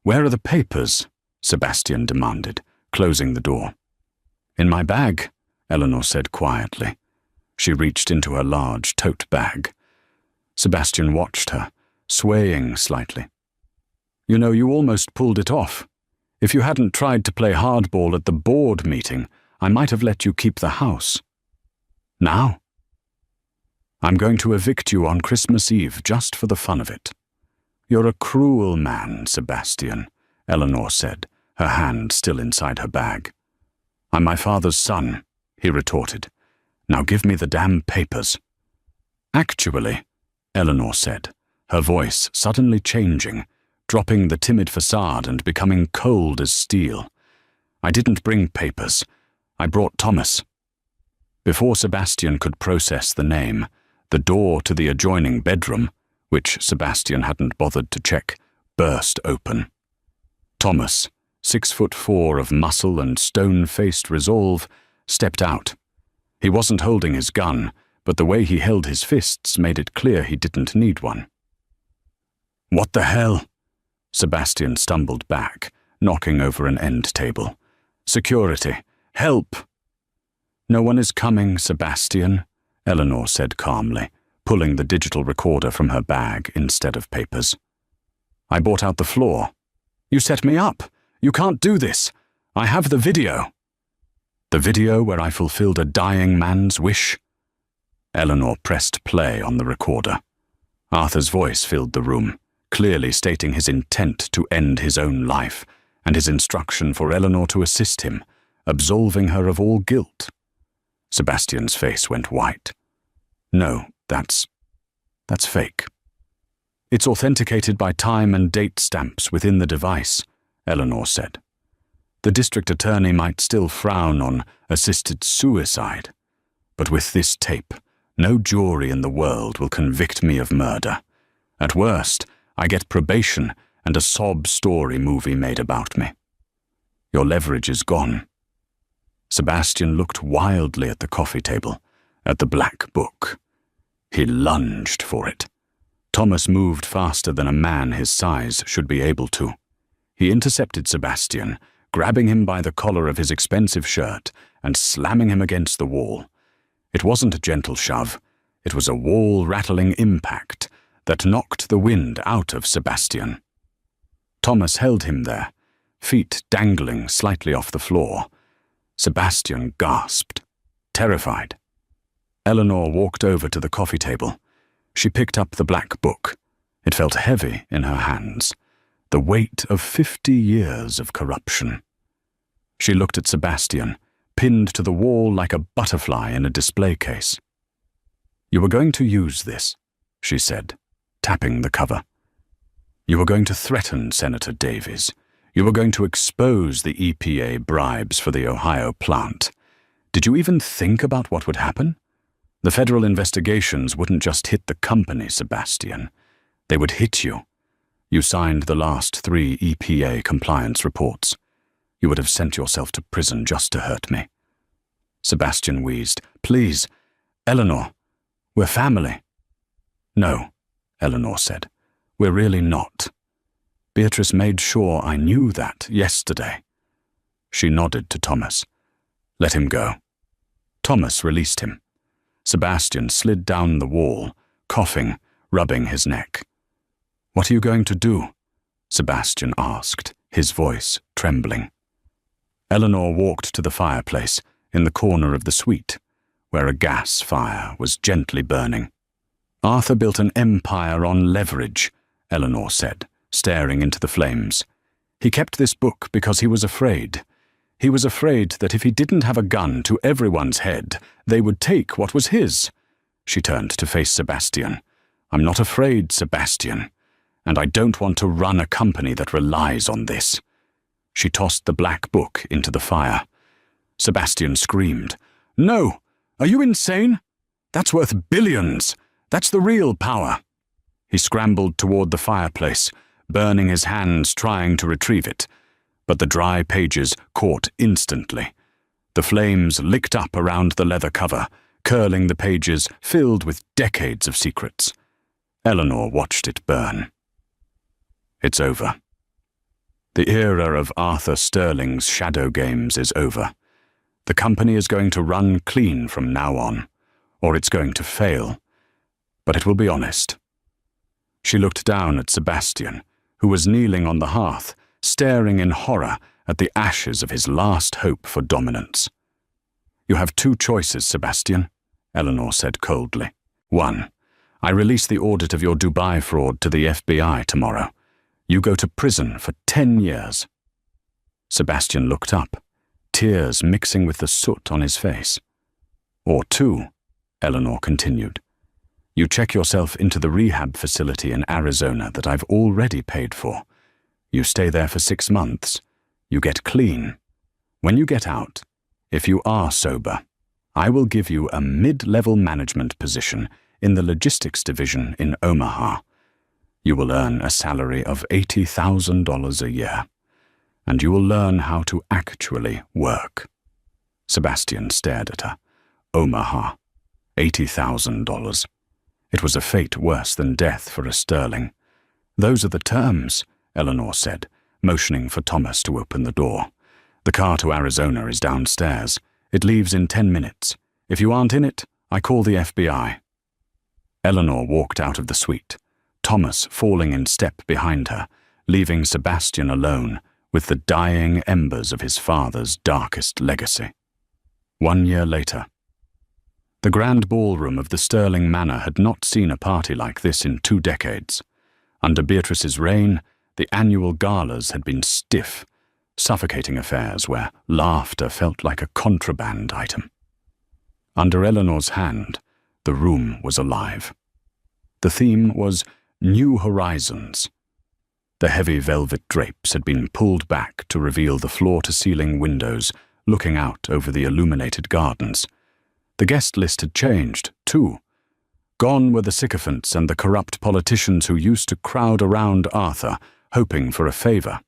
"Where are the papers?" Sebastian demanded, closing the door. "In my bag," Eleanor said quietly. She reached into her large tote bag. Sebastian watched her, swaying slightly. "You know, you almost pulled it off. If you hadn't tried to play hardball at the board meeting, I might have let you keep the house. Now? I'm going to evict you on Christmas Eve just for the fun of it." "You're a cruel man, Sebastian," Eleanor said, her hand still inside her bag. "I'm my father's son," he retorted, Now give me the damn papers." "Actually," Eleanor said, her voice suddenly changing, dropping the timid facade and becoming cold as steel. "I didn't bring papers. I brought Thomas." Before Sebastian could process the name, the door to the adjoining bedroom, which Sebastian hadn't bothered to check, burst open. Thomas, 6'4" of muscle and stone-faced resolve, stepped out. He wasn't holding his gun, but the way he held his fists made it clear he didn't need one. "What the hell?" Sebastian stumbled back, knocking over an end table. "Security! Help!" "No one is coming, Sebastian," Eleanor said calmly, pulling the digital recorder from her bag instead of papers. "I bought out the floor." "You set me up! You can't do this! I have the video!" "The video where I fulfilled a dying man's wish?" Eleanor pressed play on the recorder. Arthur's voice filled the room, clearly stating his intent to end his own life, and his instruction for Eleanor to assist him, absolving her of all guilt. Sebastian's face went white. "No, that's fake." "It's authenticated by time and date stamps within the device," Eleanor said. "The district attorney might still frown on assisted suicide, but with this tape, no jury in the world will convict me of murder. At worst, I get probation and a sob story movie made about me. Your leverage is gone." Sebastian looked wildly at the coffee table, at the black book. He lunged for it. Thomas moved faster than a man his size should be able to. He intercepted Sebastian, grabbing him by the collar of his expensive shirt and slamming him against the wall. It wasn't a gentle shove. It was a wall-rattling impact that knocked the wind out of Sebastian. Thomas held him there, feet dangling slightly off the floor. Sebastian gasped, terrified. Eleanor walked over to the coffee table. She picked up the black book. It felt heavy in her hands, the weight of 50 years of corruption. She looked at Sebastian, pinned to the wall like a butterfly in a display case. "You were going to use this," she said, tapping the cover. "You were going to threaten Senator Davies. You were going to expose the EPA bribes for the Ohio plant. Did you even think about what would happen? The federal investigations wouldn't just hit the company, Sebastian. They would hit you. You signed the last 3 EPA compliance reports. You would have sent yourself to prison just to hurt me." Sebastian wheezed. "Please, Eleanor, we're family." "No," Eleanor said. "We're really not. Beatrice made sure I knew that yesterday." She nodded to Thomas. "Let him go." Thomas released him. Sebastian slid down the wall, coughing, rubbing his neck. "What are you going to do?" Sebastian asked, his voice trembling. Eleanor walked to the fireplace in the corner of the suite, where a gas fire was gently burning. "Arthur built an empire on leverage," Eleanor said, staring into the flames. "He kept this book because he was afraid. He was afraid that if he didn't have a gun to everyone's head, they would take what was his." She turned to face Sebastian. "I'm not afraid, Sebastian, and I don't want to run a company that relies on this." She tossed the black book into the fire. Sebastian screamed. "No! Are you insane? That's worth billions! That's the real power!" He scrambled toward the fireplace, burning his hands trying to retrieve it, but the dry pages caught instantly. The flames licked up around the leather cover, curling the pages filled with decades of secrets. Eleanor watched it burn. It's over. The era of Arthur Sterling's shadow games is over. The company is going to run clean from now on, or it's going to fail. But it will be honest. She looked down at Sebastian, who was kneeling on the hearth, staring in horror at the ashes of his last hope for dominance. "You have 2 choices, Sebastian," Eleanor said coldly. 1. I release the audit of your Dubai fraud to the FBI tomorrow. You go to prison for 10 years. Sebastian looked up, tears mixing with the soot on his face. Or 2, Eleanor continued. You check yourself into the rehab facility in Arizona that I've already paid for. You stay there for 6 months. You get clean. When you get out, if you are sober, I will give you a mid-level management position in the logistics division in Omaha. You will earn a salary of $80,000 a year, and you will learn how to actually work. Sebastian stared at her. Omaha. $80,000. It was a fate worse than death for a sterling. Those are the terms, Eleanor said, motioning for Thomas to open the door. The car to Arizona is downstairs. It leaves in 10 minutes. If you aren't in it, I call the FBI. Eleanor walked out of the suite, Thomas falling in step behind her, leaving Sebastian alone with the dying embers of his father's darkest legacy. 1 year later. The grand ballroom of the Sterling Manor had not seen a party like this in 2 decades. Under Beatrice's reign, the annual galas had been stiff, suffocating affairs where laughter felt like a contraband item. Under Eleanor's hand, the room was alive. The theme was New Horizons. The heavy velvet drapes had been pulled back to reveal the floor-to-ceiling windows looking out over the illuminated gardens. The guest list had changed, too. Gone were the sycophants and the corrupt politicians who used to crowd around Arthur, hoping for a favor.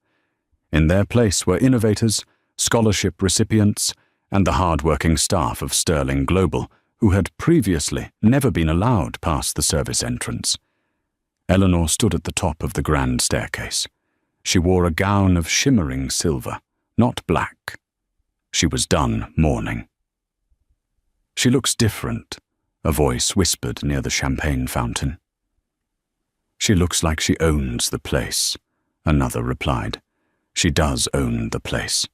In their place were innovators, scholarship recipients, and the hard-working staff of Sterling Global, who had previously never been allowed past the service entrance. Eleanor stood at the top of the grand staircase. She wore a gown of shimmering silver, not black. She was done mourning. She looks different, a voice whispered near the champagne fountain. She looks like she owns the place, another replied. She does own the place.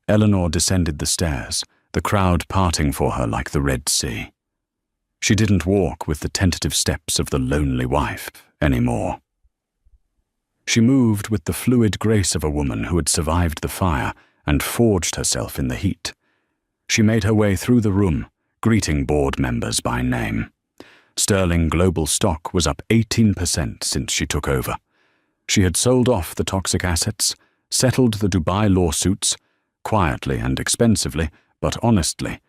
Eleanor descended the stairs, the crowd parting for her like the Red Sea. She didn't walk with the tentative steps of the lonely wife anymore. She moved with the fluid grace of a woman who had survived the fire and forged herself in the heat. She made her way through the room, greeting board members by name. Sterling Global stock was up 18% since she took over. She had sold off the toxic assets, settled the Dubai lawsuits, quietly and expensively, but honestly,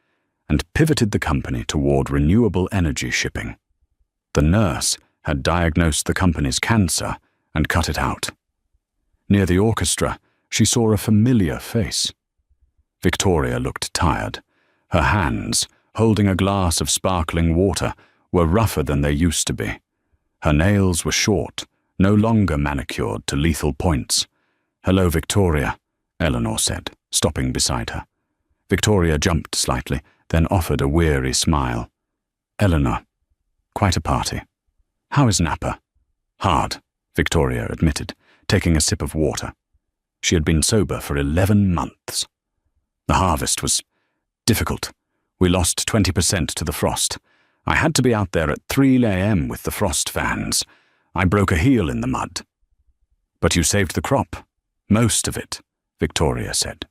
and pivoted the company toward renewable energy shipping. The nurse had diagnosed the company's cancer and cut it out. Near the orchestra, she saw a familiar face. Victoria looked tired. Her hands, holding a glass of sparkling water, were rougher than they used to be. Her nails were short, no longer manicured to lethal points. "Hello, Victoria," Eleanor said, stopping beside her. Victoria jumped slightly, then offered a weary smile. "Eleanor, quite a party. How is Napa?" "Hard," Victoria admitted, taking a sip of water. She had been sober for 11 months. "The harvest was difficult. We lost 20% to the frost. I had to be out there at 3 a.m. with the frost fans. I broke a heel in the mud." "But you saved the crop. Most of it," Victoria said.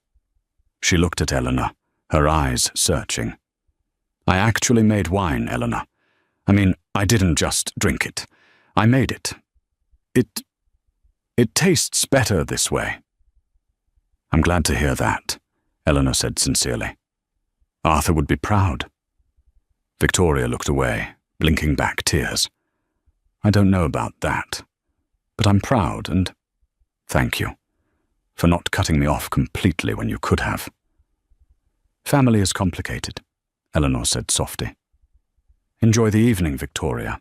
She looked at Eleanor, her eyes searching. "I actually made wine, Eleanor. I mean, I didn't just drink it. I made it. It tastes better this way." "I'm glad to hear that," Eleanor said sincerely. "Arthur would be proud." Victoria looked away, blinking back tears. "I don't know about that, but I'm proud and thank you for not cutting me off completely when you could have." "Family is complicated," Eleanor said softly. "Enjoy the evening, Victoria."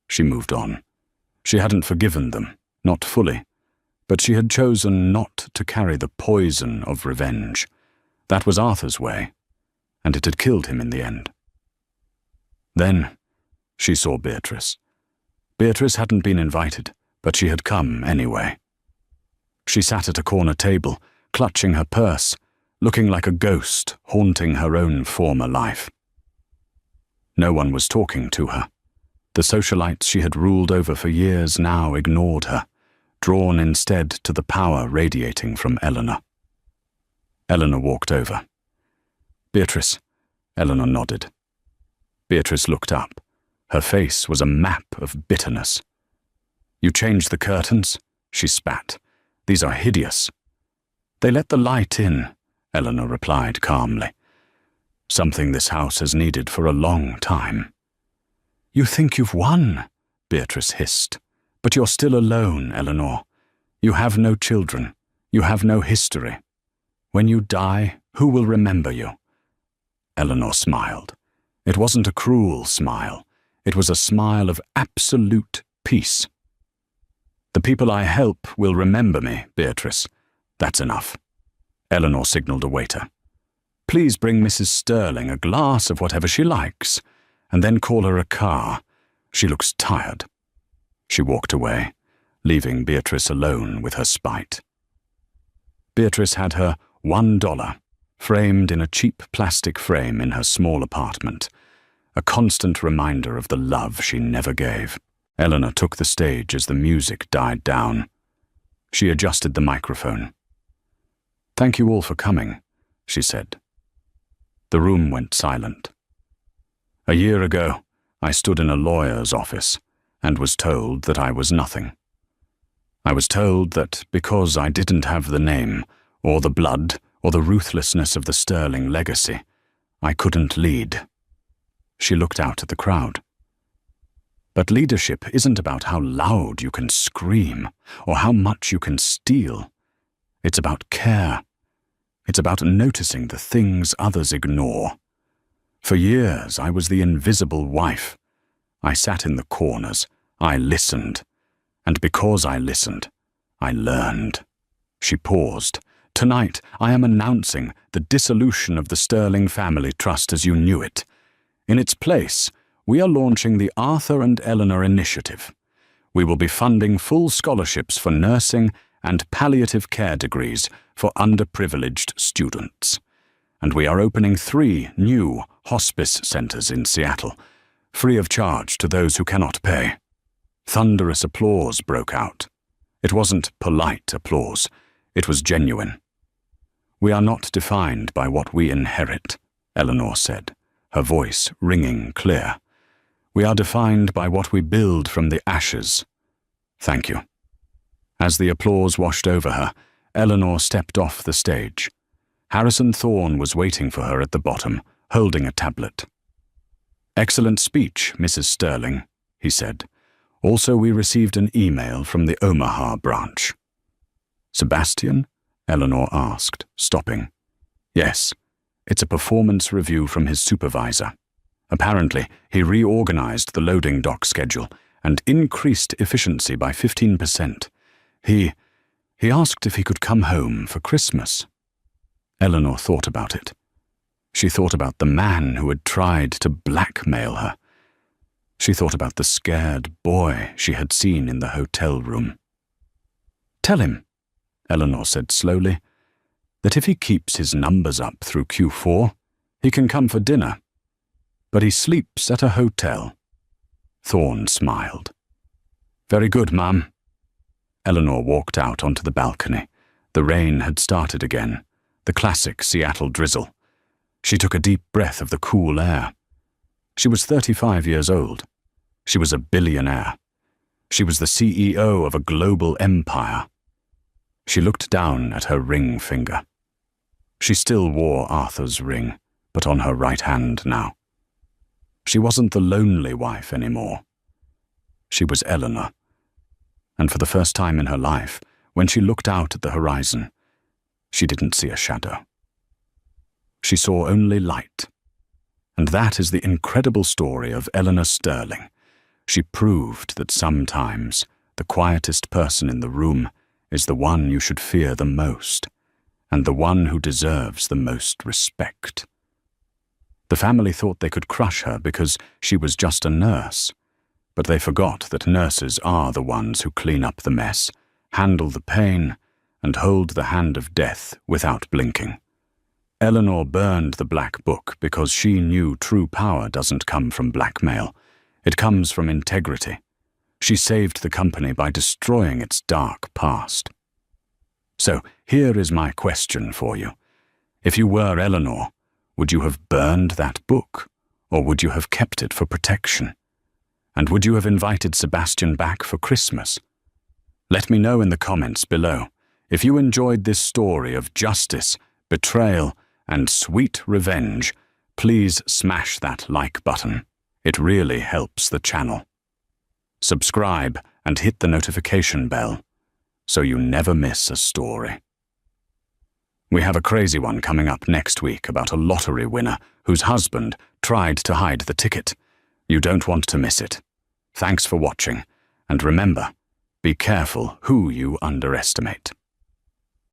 She moved on. She hadn't forgiven them, not fully, but she had chosen not to carry the poison of revenge. That was Arthur's way, and it had killed him in the end. Then she saw Beatrice. Beatrice hadn't been invited, but she had come anyway. She sat at a corner table, clutching her purse, looking like a ghost haunting her own former life. No one was talking to her. The socialites she had ruled over for years now ignored her, drawn instead to the power radiating from Eleanor. Eleanor walked over. "Beatrice, Eleanor nodded. Beatrice looked up. Her face was a map of bitterness. "You changed the curtains?" she spat. "These are hideous." "They let the light in," Eleanor replied calmly. "Something this house has needed for a long time." "You think you've won," Beatrice hissed. "But you're still alone, Eleanor. You have no children. You have no history. When you die, who will remember you?" Eleanor smiled. It wasn't a cruel smile. It was a smile of absolute peace. "The people I help will remember me, Beatrice. That's enough." Eleanor signaled a waiter. "Please bring Mrs. Sterling a glass of whatever she likes, and then call her a car. She looks tired." She walked away, leaving Beatrice alone with her spite. Beatrice had her $1 framed in a cheap plastic frame in her small apartment, a constant reminder of the love she never gave. Eleanor took the stage as the music died down. She adjusted the microphone. "Thank you all for coming," she said. The room went silent. "A year ago, I stood in a lawyer's office and was told that I was nothing. I was told that because I didn't have the name, or the blood, or the ruthlessness of the Sterling legacy, I couldn't lead." She looked out at the crowd. "But leadership isn't about how loud you can scream, or how much you can steal. It's about care. It's about noticing the things others ignore. For years, I was the invisible wife. I sat in the corners. I listened. And because I listened, I learned." She paused. "Tonight, I am announcing the dissolution of the Sterling Family Trust as you knew it. In its place, we are launching the Arthur and Eleanor Initiative. We will be funding full scholarships for nursing and palliative care degrees for underprivileged students. And we are opening 3 new hospice centers in Seattle, free of charge to those who cannot pay." Thunderous applause broke out. It wasn't polite applause. It was genuine. "We are not defined by what we inherit," Eleanor said, her voice ringing clear. "We are defined by what we build from the ashes." "Thank you." As the applause washed over her, Eleanor stepped off the stage. Harrison Thorne was waiting for her at the bottom, holding a tablet. "Excellent speech, Mrs. Sterling," he said. "Also, we received an email from the Omaha branch." "Sebastian?" Eleanor asked, stopping. "Yes, it's a performance review from his supervisor. Apparently, he reorganized the loading dock schedule and increased efficiency by 15%. He asked if he could come home for Christmas." Eleanor thought about it. She thought about the man who had tried to blackmail her. She thought about the scared boy she had seen in the hotel room. "Tell him," Eleanor said slowly, "that if he keeps his numbers up through Q4, he can come for dinner. But he sleeps at a hotel." Thorne smiled. "Very good, Mum." Eleanor walked out onto the balcony. The rain had started again, the classic Seattle drizzle. She took a deep breath of the cool air. She was 35 years old. She was a billionaire. She was the CEO of a global empire. She looked down at her ring finger. She still wore Arthur's ring, but on her right hand now. She wasn't the lonely wife anymore. She was Eleanor. And for the first time in her life, when she looked out at the horizon, she didn't see a shadow. She saw only light. And that is the incredible story of Eleanor Sterling. She proved that sometimes the quietest person in the room is the one you should fear the most, and the one who deserves the most respect. The family thought they could crush her because she was just a nurse, but they forgot that nurses are the ones who clean up the mess, handle the pain, and hold the hand of death without blinking. Eleanor burned the black book because she knew true power doesn't come from blackmail. It comes from integrity. She saved the company by destroying its dark past. So here is my question for you. If you were Eleanor, Would you have burned that book, or would you have kept it for protection? And would you have invited Sebastian back for Christmas? Let me know in the comments below. If you enjoyed this story of justice, betrayal, and sweet revenge, please smash that like button. It really helps the channel. Subscribe and hit the notification bell so you never miss a story. We have a crazy one coming up next week about a lottery winner whose husband tried to hide the ticket. You don't want to miss it. Thanks for watching, and remember, be careful who you underestimate.